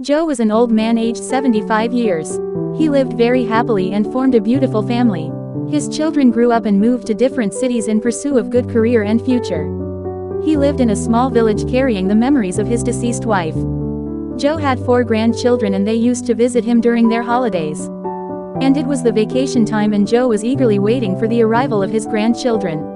Joe was an old man aged 75 years. He lived very happily and formed a beautiful family. His children grew up and moved to different cities in pursuit of good career and future. He lived in a small village carrying the memories of his deceased wife. Joe had 4 grandchildren and they used to visit him during their holidays. And it was the vacation time and Joe was eagerly waiting for the arrival of his grandchildren.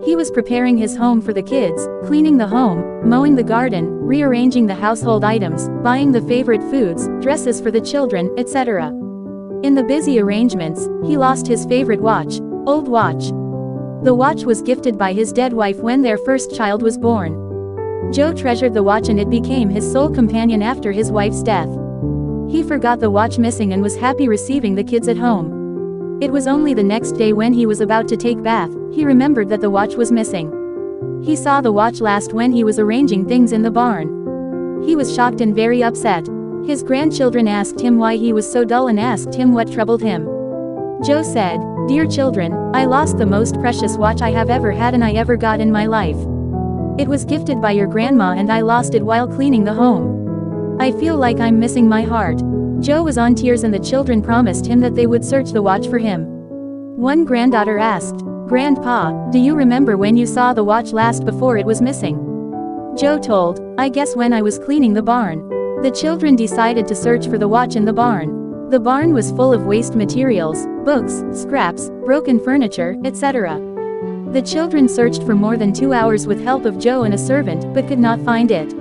He was preparing his home for the kids, cleaning the home, mowing the garden, rearranging the household items, buying the favorite foods, dresses for the children, etc. In the busy arrangements, he lost his favorite watch, old watch. The watch was gifted by his dead wife when their first child was born. Joe treasured the watch and it became his sole companion after his wife's death. He forgot the watch missing and was happy receiving the kids at home. It was only the next day when he was about to take bath, he remembered that the watch was missing. He saw the watch last when he was arranging things in the barn. He was shocked and very upset. His grandchildren asked him why he was so dull and asked him what troubled him. Joe said, "Dear children, I lost the most precious watch I have ever had and I ever got in my life. It was gifted by your grandma and I lost it while cleaning the home. I feel like I'm missing my heart." Joe was on tears and the children promised him that they would search the watch for him. One granddaughter asked, "Grandpa, do you remember when you saw the watch last before it was missing?" Joe told, "I guess when I was cleaning the barn." The children decided to search for the watch in the barn. The barn was full of waste materials, books, scraps, broken furniture, etc. The children searched for more than 2 hours with help of Joe and a servant, but could not find it.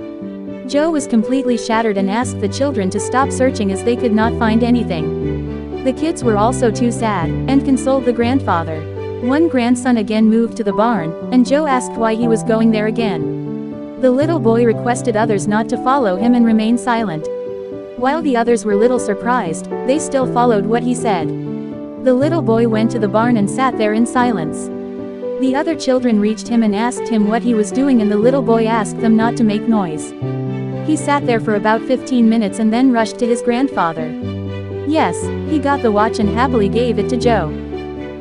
Joe was completely shattered and asked the children to stop searching as they could not find anything. The kids were also too sad, and consoled the grandfather. One grandson again moved to the barn, and Joe asked why he was going there again. The little boy requested others not to follow him and remain silent. While the others were little surprised, they still followed what he said. The little boy went to the barn and sat there in silence. The other children reached him and asked him what he was doing and the little boy asked them not to make noise. He sat there for about 15 minutes and then rushed to his grandfather. Yes, he got the watch and happily gave it to Joe.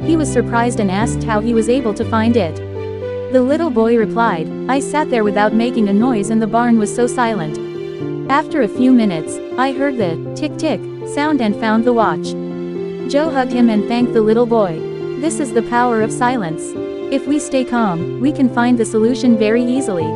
He was surprised and asked how he was able to find it. The little boy replied, "I sat there without making a noise and the barn was so silent. After a few minutes, I heard the tick-tick sound and found the watch." Joe hugged him and thanked the little boy. This is the power of silence. If we stay calm, we can find the solution very easily.